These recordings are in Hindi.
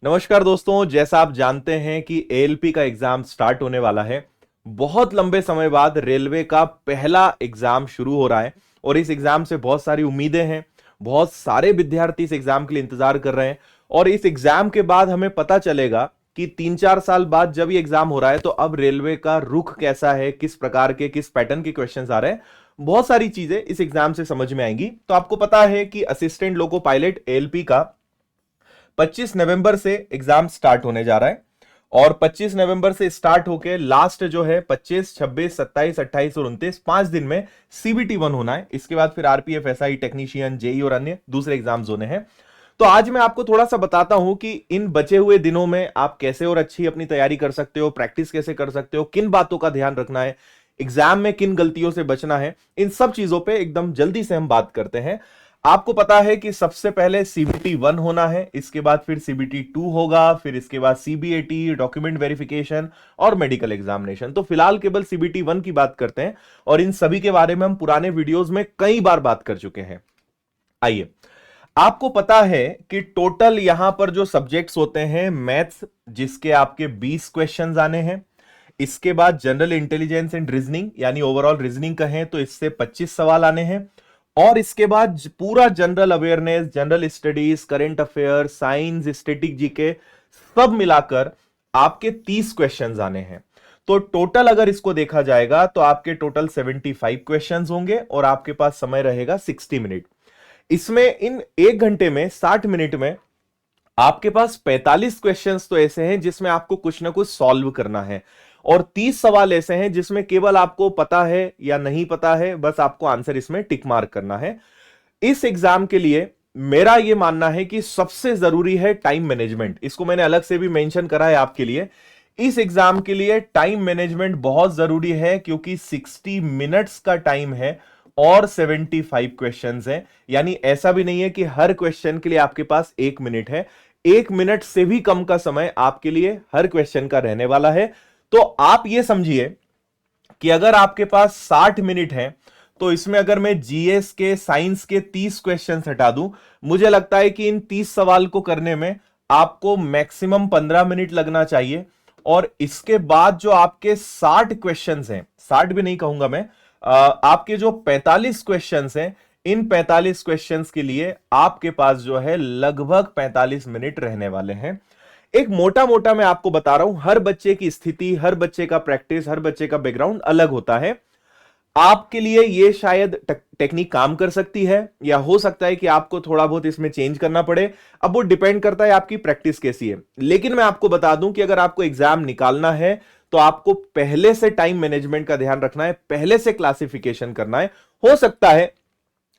नमस्कार दोस्तों, जैसा आप जानते हैं कि एएलपी का एग्जाम स्टार्ट होने वाला है। बहुत लंबे समय बाद रेलवे का पहला एग्जाम शुरू हो रहा है और इस एग्जाम से बहुत सारी उम्मीदें हैं। बहुत सारे विद्यार्थी इस एग्जाम के लिए इंतजार कर रहे हैं और इस एग्जाम के बाद हमें पता चलेगा कि 3-4 साल बाद जब ये एग्जाम हो रहा है तो अब रेलवे का रुख कैसा है, किस प्रकार के, किस पैटर्न के क्वेश्चंस आ रहे हैं। बहुत सारी चीजें इस एग्जाम से समझ में आएंगी। तो आपको पता है कि असिस्टेंट लोको पायलट एएलपी का 25 नवंबर से एग्जाम स्टार्ट होने जा रहा है और 25 नवंबर से स्टार्ट होके लास्ट जो है 25, 26, 27, 28 और 29 5 दिन में CBT 1 होना है। इसके बाद फिर आरपीएफ, एसआई, टेक्नीशियन, जेई और अन्य दूसरे एग्जाम्स होने हैं। तो आज मैं आपको थोड़ा सा बताता हूं कि इन बचे हुए दिनों में आप कैसे और अच्छी अपनी तैयारी कर सकते हो, प्रैक्टिस कैसे कर सकते हो, किन बातों का ध्यान रखना है, एग्जाम में किन गलतियों से बचना है। इन सब चीजों पे एकदम जल्दी से हम बात करते हैं। आपको पता है कि सबसे पहले CBT 1 होना है, इसके बाद फिर CBT 2 होगा, फिर इसके बाद CBAT, डॉक्यूमेंट वेरिफिकेशन और मेडिकल एग्जामिनेशन। तो फिलहाल केवल CBT 1 की बात करते हैं और इन सभी के बारे में हम पुराने वीडियोस में कई बार बात कर चुके हैं। आइए, आपको पता है कि टोटल यहां पर जो सब्जेक्ट्स होते हैं मैथ्स, जिसके आपके 20 क्वेश्चंस आने हैं। इसके बाद जनरल इंटेलिजेंस एंड रीजनिंग यानी ओवरऑल रीजनिंग कहें तो इससे 25 सवाल आने हैं। और इसके बाद पूरा general awareness, general studies, current affair, science, static GK सब मिलाकर आपके 30 क्वेश्चंस आने हैं। तो टोटल अगर इसको देखा जाएगा तो आपके टोटल 75 क्वेश्चंस होंगे और आपके पास समय रहेगा 60 मिनट। इसमें इन 1 घंटे में 60 मिनट में आपके पास 45 क्वेश्चंस तो ऐसे हैं जिसमें आपको कुछ ना कुछ सॉल्व करना है और 30 सवाल ऐसे हैं जिसमें केवल आपको पता है या नहीं पता है, बस आपको आंसर इसमें टिक मार्क करना है। इस एग्जाम के लिए मेरा यह मानना है कि सबसे जरूरी है टाइम मैनेजमेंट। इसको मैंने अलग से भी मेंशन करा है आपके लिए। इस एग्जाम के लिए टाइम मैनेजमेंट बहुत जरूरी है क्योंकि 60 मिनट्स का टाइम है और 75 क्वेश्चंस हैं। यानी ऐसा भी नहीं है कि हर क्वेश्चन के लिए आपके पास 1 मिनट है। 1 मिनट से भी कम का समय आपके लिए हर क्वेश्चन का रहने वाला है। तो आप ये समझिए कि अगर आपके पास 60 मिनट है तो इसमें अगर मैं जीएस के, साइंस के 30 क्वेश्चन हटा दूं, मुझे लगता है कि इन 30 सवाल को करने में आपको मैक्सिमम 15 मिनट लगना चाहिए। और इसके बाद जो आपके 60 क्वेश्चंस हैं, 60 भी नहीं कहूंगा मैं, आपके जो 45 क्वेश्चंस हैं, इन 45 क्वेश्चंस के लिए आपके पास जो है लगभग 45 मिनट रहने वाले हैं। एक मोटा मोटा मैं आपको बता रहा हूं, हर बच्चे की स्थिति, हर बच्चे का प्रैक्टिस, हर बच्चे का बैकग्राउंड अलग होता है। आपके लिए ये शायद टेक्निक काम कर सकती है या हो सकता है कि आपको थोड़ा बहुत इसमें चेंज करना पड़े। अब वो डिपेंड करता है आपकी प्रैक्टिस कैसी है। लेकिन मैं आपको बता दूं कि अगर आपको एग्जाम निकालना है तो आपको पहले से टाइम मैनेजमेंट का ध्यान रखना है, पहले से क्लासिफिकेशन करना है। हो सकता है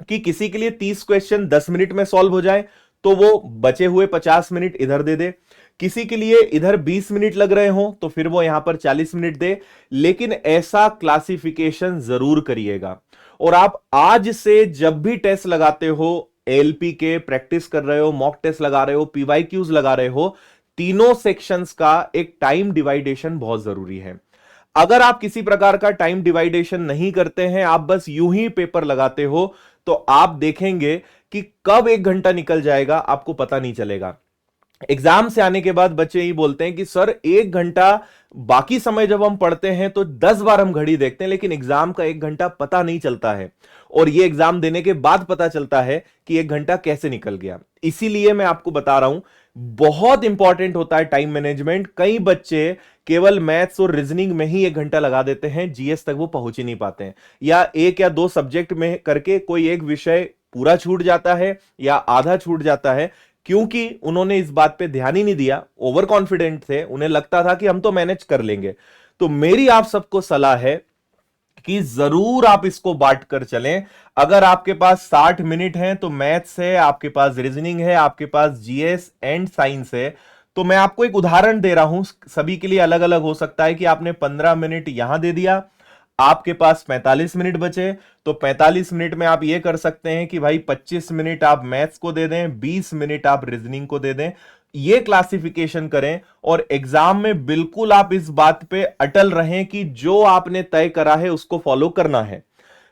कि किसी के लिए 30 क्वेश्चन 10 मिनट में सॉल्व हो जाए तो वो बचे हुए 50 मिनट इधर दे दे। किसी के लिए इधर 20 मिनट लग रहे हो तो फिर वो यहां पर 40 मिनट दे। लेकिन ऐसा क्लासिफिकेशन जरूर करिएगा। और आप आज से जब भी टेस्ट लगाते हो, एलपी के प्रैक्टिस कर रहे हो, मॉक टेस्ट लगा रहे हो, पीवाईक्यूज लगा रहे हो, तीनों सेक्शंस का एक टाइम डिवाइडेशन बहुत जरूरी है। अगर आप किसी प्रकार का टाइम डिवाइडेशन नहीं करते हैं, आप बस यूं ही पेपर लगाते हो, तो आप देखेंगे कि कब 1 घंटा निकल जाएगा आपको पता नहीं चलेगा। एग्जाम से आने के बाद बच्चे ही बोलते हैं कि सर 1 घंटा, बाकी समय जब हम पढ़ते हैं तो 10 बार हम घड़ी देखते हैं लेकिन एग्जाम का 1 घंटा पता नहीं चलता है। और ये एग्जाम देने के बाद पता चलता है कि 1 घंटा कैसे निकल गया। इसीलिए मैं आपको बता रहा हूं, बहुत इंपॉर्टेंट होता है टाइम मैनेजमेंट। कई बच्चे केवल मैथ्स और रीजनिंग में ही 1 घंटा लगा देते हैं, जीएस तक वो पहुंच ही नहीं पाते हैं, या 1 या 2 सब्जेक्ट में करके कोई एक विषय पूरा छूट जाता है या आधा छूट जाता है क्योंकि उन्होंने इस बात पे ध्यान ही नहीं दिया। ओवर कॉन्फिडेंट थे, उन्हें लगता था कि हम तो मैनेज कर लेंगे। तो मेरी आप सबको सलाह है कि जरूर आप इसको बांट कर चलें। अगर आपके पास 60 मिनट हैं तो मैथ्स है, आपके पास रीजनिंग है, आपके पास जीएस एंड साइंस है। तो मैं आपको एक उदाहरण दे रहा हूं, सभी के लिए अलग अलग हो सकता है कि आपने 15 मिनट यहां दे दिया, आपके पास 45 मिनट बचे। तो 45 मिनट में आप ये कर सकते हैं कि भाई 25 मिनट आप मैथ्स को दे दें, 20 मिनट आप रीजनिंग को दे दें। ये क्लासिफिकेशन करें और एग्जाम में बिल्कुल आप इस बात पे अटल रहें कि जो आपने तय करा है उसको फॉलो करना है।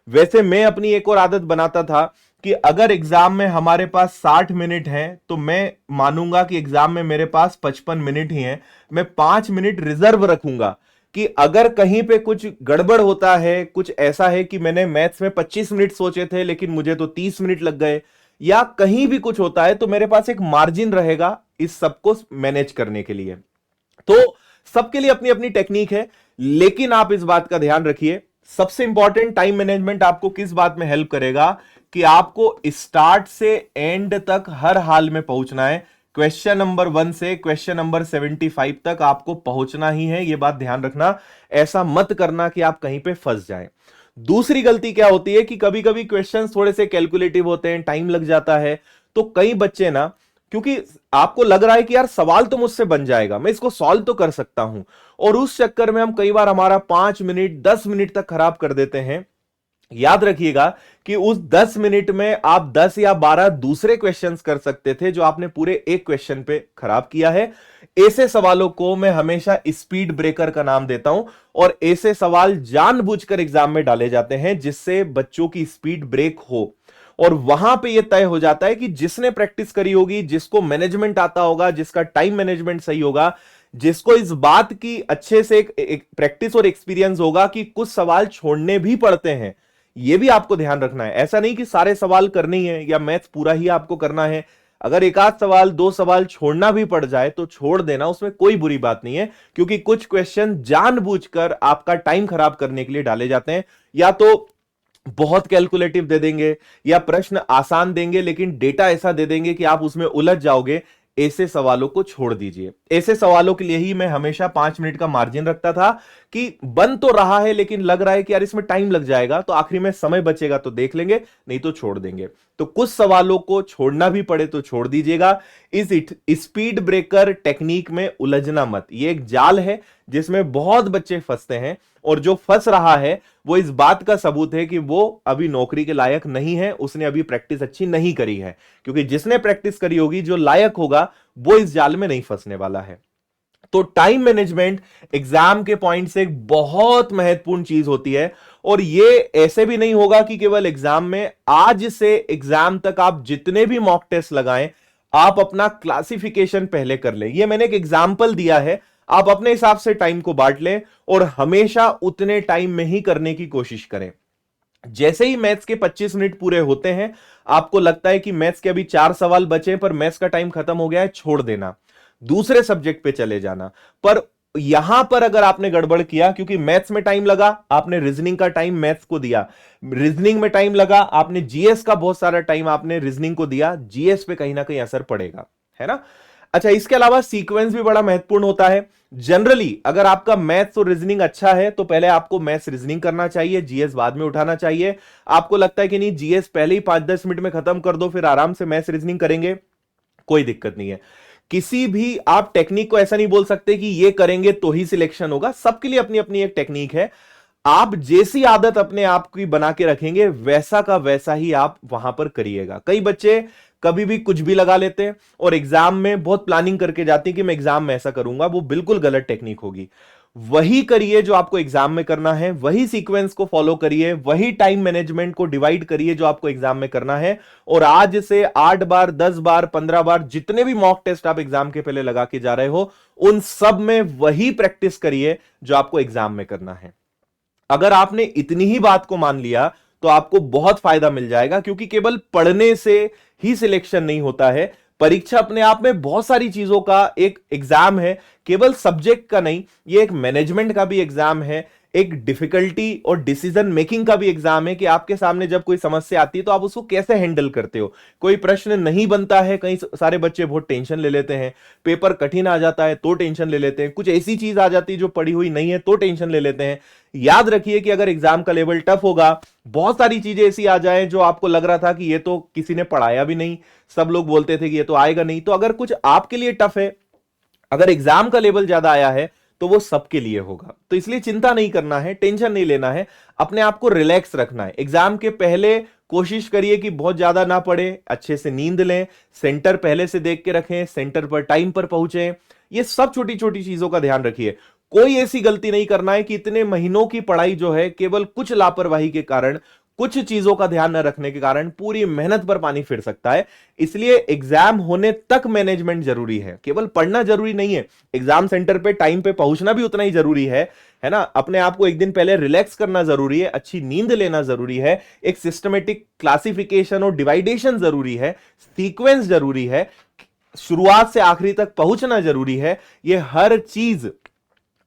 वैसे मैं अपनी एक और आदत बनाता था कि अगर एग्जाम में हमारे पास 60 मिनट हैं तो मैं मानूंगा कि एग्जाम में मेरे पास 55 मिनट ही हैं। मैं 5 मिनट रिजर्व रखूंगा कि अगर कहीं पे कुछ गड़बड़ होता है, कुछ ऐसा है कि मैंने मैथ्स में 25 मिनट सोचे थे लेकिन मुझे तो 30 मिनट लग गए, या कहीं भी कुछ होता है, तो मेरे पास एक मार्जिन रहेगा इस सबको मैनेज करने के लिए। तो सबके लिए अपनी अपनी टेक्निक है, लेकिन आप इस बात का ध्यान रखिए, सबसे इंपॉर्टेंट टाइम मैनेजमेंट आपको किस बात में हेल्प करेगा कि आपको स्टार्ट से एंड तक हर हाल में पहुंचना है। क्वेश्चन नंबर 1 से क्वेश्चन नंबर 75 तक आपको पहुंचना ही है, यह बात ध्यान रखना। ऐसा मत करना कि आप कहीं पे फंस जाएं। दूसरी गलती क्या होती है कि कभी कभी क्वेश्चंस थोड़े से कैलकुलेटिव होते हैं, टाइम लग जाता है, तो कई बच्चे ना, क्योंकि आपको लग रहा है कि यार सवाल तो मुझसे बन जाएगा, मैं इसको सॉल्व तो कर सकता हूं, और उस चक्कर में हम कई बार हमारा 5 मिनट 10 मिनट तक खराब कर देते हैं। याद रखिएगा कि उस 10 मिनट में आप 10 या 12 दूसरे क्वेश्चंस कर सकते थे जो आपने पूरे एक क्वेश्चन पे खराब किया है। ऐसे सवालों को मैं हमेशा स्पीड ब्रेकर का नाम देता हूं, और ऐसे सवाल जानबूझकर एग्जाम में डाले जाते हैं जिससे बच्चों की स्पीड ब्रेक हो। और वहां पे यह तय हो जाता है कि जिसने प्रैक्टिस करी होगी, जिसको मैनेजमेंट आता होगा, जिसका टाइम मैनेजमेंट सही होगा, जिसको इस बात की अच्छे से एक प्रैक्टिस और एक्सपीरियंस होगा कि कुछ सवाल छोड़ने भी पड़ते हैं, यह भी आपको ध्यान रखना है। ऐसा नहीं कि सारे सवाल करने ही है या मैथ्स पूरा ही आपको करना है। अगर एक आध सवाल, 2 सवाल छोड़ना भी पड़ जाए तो छोड़ देना, उसमें कोई बुरी बात नहीं है, क्योंकि कुछ क्वेश्चन जानबूझकर आपका टाइम खराब करने के लिए डाले जाते हैं। या तो बहुत कैलकुलेटिव दे देंगे, या प्रश्न आसान देंगे लेकिन डेटा ऐसा दे देंगे कि आप उसमें उलझ जाओगे। ऐसे सवालों को छोड़ दीजिए। ऐसे सवालों के लिए ही मैं हमेशा 5 मिनट का मार्जिन रखता था कि बन तो रहा है लेकिन लग रहा है कि यार इसमें टाइम लग जाएगा, तो आखिरी में समय बचेगा तो देख लेंगे, नहीं तो छोड़ देंगे। तो कुछ सवालों को छोड़ना भी पड़े तो छोड़ दीजिएगा। इस स्पीड ब्रेकर टेक्निक में उलझना मत। यह एक जाल है जिसमें बहुत बच्चे फंसते हैं, और जो फंस रहा है वो इस बात का सबूत है कि वो अभी नौकरी के लायक नहीं है, उसने अभी प्रैक्टिस अच्छी नहीं करी है। क्योंकि जिसने प्रैक्टिस करी होगी, जो लायक होगा, वो इस जाल में नहीं फंसने वाला है। तो टाइम मैनेजमेंट एग्जाम के पॉइंट से एक बहुत महत्वपूर्ण चीज होती है। और ये ऐसे भी नहीं होगा कि केवल एग्जाम में, आज से एग्जाम तक आप जितने भी मॉक टेस्ट लगाएं, आप अपना क्लासिफिकेशन पहले कर लें। ये मैंने एक एग्जाम्पल दिया है, आप अपने हिसाब से टाइम को बांट लें और हमेशा उतने टाइम में ही करने की कोशिश करें। जैसे ही मैथ्स के 25 मिनट पूरे होते हैं, आपको लगता है कि मैथ्स के अभी 4 सवाल बचे पर मैथ्स का टाइम खत्म हो गया है, छोड़ देना, दूसरे सब्जेक्ट पे चले जाना। पर यहां पर अगर आपने गड़बड़ किया, क्योंकि मैथ्स में टाइम लगा, आपने रीजनिंग का टाइम मैथ्स को दिया, रीजनिंग में टाइम लगा, आपने जीएस का बहुत सारा टाइम आपने रीजनिंग को दिया, जीएस पे कहीं ना कहीं असर पड़ेगा, है ना। अच्छा, इसके अलावा सीक्वेंस भी बड़ा महत्वपूर्ण होता है। जनरली अगर आपका मैथ्स और रीजनिंग अच्छा है तो पहले आपको मैथ्स रीजनिंग करना चाहिए, जीएस बाद में उठाना चाहिए। आपको लगता है कि नहीं, जीएस पहले ही 5-10 मिनट में खत्म कर दो, फिर आराम से मैथ्स रीजनिंग करेंगे, कोई दिक्कत नहीं है। किसी भी आप टेक्निक को ऐसा नहीं बोल सकते कि ये करेंगे तो ही सिलेक्शन होगा, सबके लिए अपनी अपनी एक टेक्निक है। आप जैसी आदत अपने आप की बना के रखेंगे, वैसा का वैसा ही आप वहां पर करिएगा। कई बच्चे कभी भी कुछ भी लगा लेते हैं और एग्जाम में बहुत प्लानिंग करके जाते हैं कि मैं एग्जाम में ऐसा करूंगा, वो बिल्कुल गलत टेक्निक होगी। वही करिए जो आपको एग्जाम में करना है, वही सीक्वेंस को फॉलो करिए, वही टाइम मैनेजमेंट को डिवाइड करिए जो आपको एग्जाम में करना है। और आज से 8 बार, 10 बार, 15 बार, जितने भी मॉक टेस्ट आप एग्जाम के पहले लगा के जा रहे हो, उन सब में वही प्रैक्टिस करिए जो आपको एग्जाम में करना है। अगर आपने इतनी ही बात को मान लिया तो आपको बहुत फायदा मिल जाएगा, क्योंकि केवल पढ़ने से ही सिलेक्शन नहीं होता है। परीक्षा अपने आप में बहुत सारी चीजों का एक एग्जाम है, केवल सब्जेक्ट का नहीं, ये एक मैनेजमेंट का भी एग्जाम है, एक डिफिकल्टी और डिसीजन मेकिंग का भी एग्जाम है कि आपके सामने जब कोई समस्या आती है तो आप उसको कैसे हैंडल करते हो। कोई प्रश्न नहीं बनता है, कई सारे बच्चे बहुत टेंशन ले लेते हैं, पेपर कठिन आ जाता है तो टेंशन ले लेते हैं, कुछ ऐसी चीज आ जाती है जो पढ़ी हुई नहीं है तो टेंशन ले लेते हैं। याद रखिए कि अगर एग्जाम का लेवल टफ होगा, बहुत सारी चीजें ऐसी आ जाए जो आपको लग रहा था कि ये तो किसी ने पढ़ाया भी नहीं, सब लोग बोलते थे कि ये तो आएगा नहीं, तो अगर कुछ आपके लिए टफ है, अगर एग्जाम का लेवल ज्यादा आया है, तो वो सबके लिए होगा। तो इसलिए चिंता नहीं करना है, टेंशन नहीं लेना है, अपने आप को रिलैक्स रखना है। एग्जाम के पहले कोशिश करिए कि बहुत ज्यादा ना पढ़े, अच्छे से नींद लें, सेंटर पहले से देख के रखें, सेंटर पर टाइम पर पहुंचे। ये सब छोटी छोटी चीजों का ध्यान रखिए। कोई ऐसी गलती नहीं करना है कि इतने महीनों की पढ़ाई जो है केवल कुछ लापरवाही के कारण, कुछ चीजों का ध्यान न रखने के कारण पूरी मेहनत पर पानी फिर सकता है। इसलिए एग्जाम होने तक मैनेजमेंट जरूरी है, केवल पढ़ना जरूरी नहीं है, एग्जाम सेंटर पे टाइम पे पहुंचना भी उतना ही जरूरी है ना। अपने आप को एक दिन पहले रिलैक्स करना जरूरी है, अच्छी नींद लेना जरूरी है, एक सिस्टमेटिक क्लासिफिकेशन और डिवाइडेशन जरूरी है, सीक्वेंस जरूरी है, शुरुआत से आखिरी तक पहुंचना जरूरी है। ये हर चीज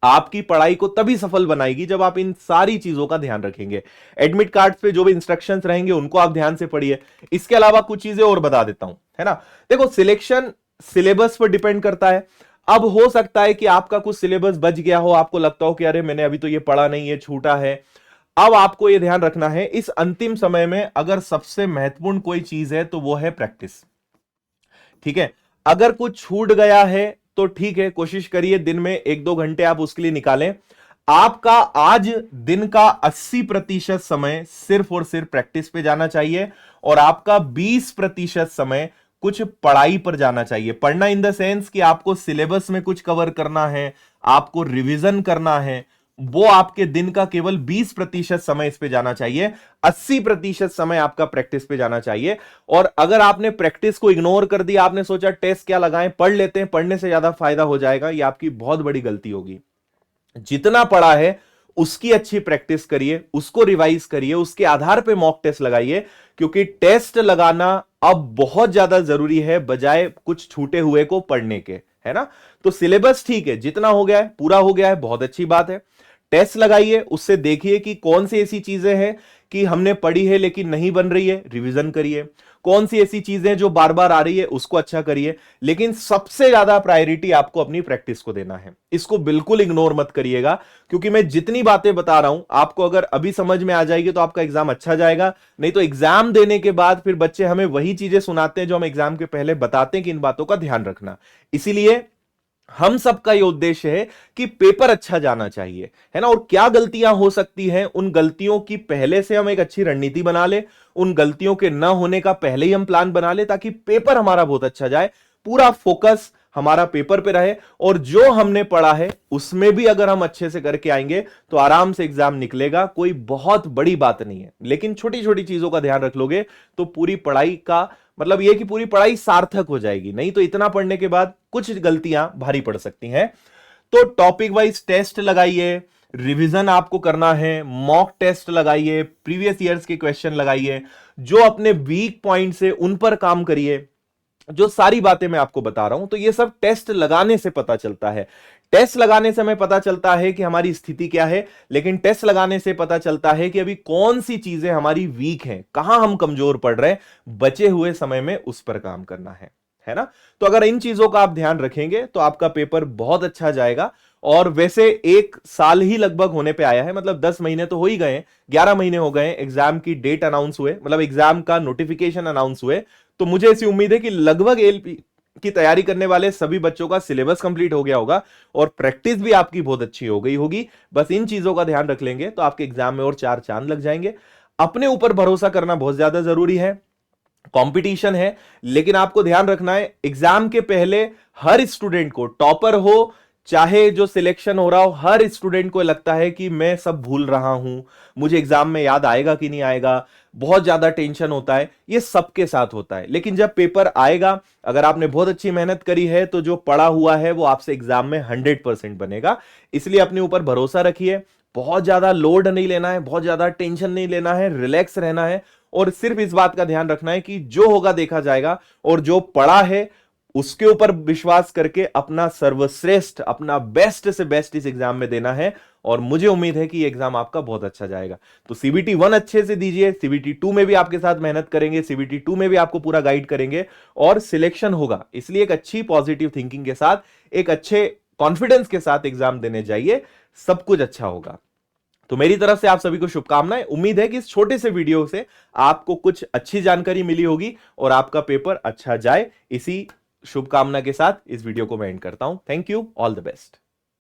आपकी पढ़ाई को तभी सफल बनाएगी जब आप इन सारी चीजों का ध्यान रखेंगे। एडमिट कार्ड पे जो भी इंस्ट्रक्शंस रहेंगे उनको आप ध्यान से पढ़िए। इसके अलावा कुछ चीजें और बता देता हूं, है ना। देखो, सिलेक्शन सिलेबस पर डिपेंड करता है। अब हो सकता है कि आपका कुछ सिलेबस बच गया हो, आपको लगता हो कि अरे मैंने अभी तो ये पढ़ा नहीं है, छूटा है। अब आपको यह ध्यान रखना है, इस अंतिम समय में अगर सबसे महत्वपूर्ण कोई चीज है तो वो है प्रैक्टिस। ठीक है, अगर कुछ छूट गया है तो ठीक है, कोशिश करिए दिन में 1-2 घंटे आप उसके लिए निकालें। आपका आज दिन का 80% समय सिर्फ और सिर्फ प्रैक्टिस पे जाना चाहिए और आपका 20% समय कुछ पढ़ाई पर जाना चाहिए। पढ़ना इन द सेंस कि आपको सिलेबस में कुछ कवर करना है, आपको रिवीजन करना है, वो आपके दिन का केवल 20% समय इस पे जाना चाहिए। 80% समय आपका प्रैक्टिस पे जाना चाहिए। और अगर आपने प्रैक्टिस को इग्नोर कर दिया, आपने सोचा टेस्ट क्या लगाएं, पढ़ लेते हैं, पढ़ने से ज्यादा फायदा हो जाएगा, ये आपकी बहुत बड़ी गलती होगी। जितना पढ़ा है उसकी अच्छी प्रैक्टिस करिए, उसको रिवाइज करिए, उसके आधार पे मॉक टेस्ट लगाइए, क्योंकि टेस्ट लगाना अब बहुत ज्यादा जरूरी है बजाय कुछ छूटे हुए को पढ़ने के, है ना। तो सिलेबस ठीक है, जितना हो गया है पूरा हो गया है, बहुत अच्छी बात है। टेस्ट लगाइए, उससे देखिए कि कौन सी ऐसी चीजें हैं कि हमने पढ़ी है लेकिन नहीं बन रही है, रिवीजन करिए। कौन सी ऐसी चीजें जो बार बार आ रही है उसको अच्छा करिए। लेकिन सबसे ज्यादा प्रायोरिटी आपको अपनी प्रैक्टिस को देना है, इसको बिल्कुल इग्नोर मत करिएगा। क्योंकि मैं जितनी बातें बता रहा हूं आपको अगर अभी समझ में आ जाएगी तो आपका एग्जाम अच्छा जाएगा, नहीं तो एग्जाम देने के बाद फिर बच्चे हमें वही चीजें सुनाते हैं जो हम एग्जाम के पहले बताते हैं कि इन बातों का ध्यान रखना। इसीलिए हम सबका ये उद्देश्य है कि पेपर अच्छा जाना चाहिए, है ना। और क्या गलतियां हो सकती हैं, उन गलतियों की पहले से हम एक अच्छी रणनीति बना ले, उन गलतियों के न होने का पहले ही हम प्लान बना ले, ताकि पेपर हमारा बहुत अच्छा जाए, पूरा फोकस हमारा पेपर पे रहे। और जो हमने पढ़ा है उसमें भी अगर हम अच्छे से करके आएंगे तो आराम से एग्जाम निकलेगा। कोई बहुत बड़ी बात नहीं है, लेकिन छोटी छोटी चीजों का ध्यान रख लोगे तो पूरी पढ़ाई का मतलब यह कि पूरी पढ़ाई सार्थक हो जाएगी। नहीं तो इतना पढ़ने के बाद कुछ गलतियां भारी पड़ सकती हैं। तो टॉपिक वाइज टेस्ट लगाइए, रिवीजन आपको करना है, मॉक टेस्ट लगाइए, प्रीवियस ईयर्स के क्वेश्चन लगाइए, जो अपने वीक पॉइंट से उन पर काम करिए। जो सारी बातें मैं आपको बता रहा हूं तो ये सब टेस्ट लगाने से पता चलता है। टेस्ट लगाने से हमें पता चलता है कि हमारी स्थिति क्या है, लेकिन टेस्ट लगाने से पता चलता है कि अभी कौन सी चीजें हमारी वीक हैं, कहां हम कमजोर पड़ रहे हैं, बचे हुए समय में उस पर काम करना है ना। तो अगर इन चीजों का आप ध्यान रखेंगे तो आपका पेपर बहुत अच्छा जाएगा। और वैसे 1 साल ही लगभग होने पे आया है, मतलब 10 महीने तो हो ही गए, 11 महीने हो गए एग्जाम की डेट अनाउंस हुए, मतलब एग्जाम का नोटिफिकेशन अनाउंस हुए। तो मुझे ऐसी उम्मीद है कि लगभग एलपी की तैयारी करने वाले सभी बच्चों का सिलेबस कंप्लीट हो गया होगा और प्रैक्टिस भी आपकी बहुत अच्छी हो गई होगी। बस इन चीजों का ध्यान रख लेंगे तो आपके एग्जाम में और 4 चांद लग जाएंगे। अपने ऊपर भरोसा करना बहुत ज्यादा जरूरी है। कंपटीशन है, लेकिन आपको ध्यान रखना है एग्जाम के पहले हर स्टूडेंट को, टॉपर हो चाहे जो सिलेक्शन हो रहा हो, हर स्टूडेंट को लगता है कि मैं सब भूल रहा हूं, मुझे एग्जाम में याद आएगा कि नहीं आएगा, बहुत ज्यादा टेंशन होता है। ये सबके साथ होता है, लेकिन जब पेपर आएगा, अगर आपने बहुत अच्छी मेहनत करी है तो जो पढ़ा हुआ है वो आपसे एग्जाम में 100% बनेगा। इसलिए अपने ऊपर भरोसा रखिए, बहुत ज्यादा लोड नहीं लेना है, बहुत ज्यादा टेंशन नहीं लेना है, रिलैक्स रहना है और सिर्फ इस बात का ध्यान रखना है कि जो होगा देखा जाएगा। और जो पढ़ा है उसके ऊपर विश्वास करके अपना सर्वश्रेष्ठ, अपना बेस्ट से बेस्ट इस एग्जाम में देना है। और मुझे उम्मीद है कि ये एग्जाम आपका बहुत अच्छा जाएगा। तो सीबीटी 1 अच्छे से दीजिए, सीबीटी 2 में भी आपके साथ मेहनत करेंगे, सीबीटी 2 में भी आपको पूरा गाइड करेंगे और सिलेक्शन होगा। इसलिए एक अच्छी पॉजिटिव थिंकिंग के साथ, एक अच्छे कॉन्फिडेंस के साथ एग्जाम देने जाइए, सब कुछ अच्छा होगा। तो मेरी तरफ से आप सभी को शुभकामनाएं। उम्मीद है कि इस छोटे से वीडियो से आपको कुछ अच्छी जानकारी मिली होगी और आपका पेपर अच्छा जाए। इसी शुभकामना के साथ इस वीडियो को मैं एंड करता हूं। Thank you, all the best.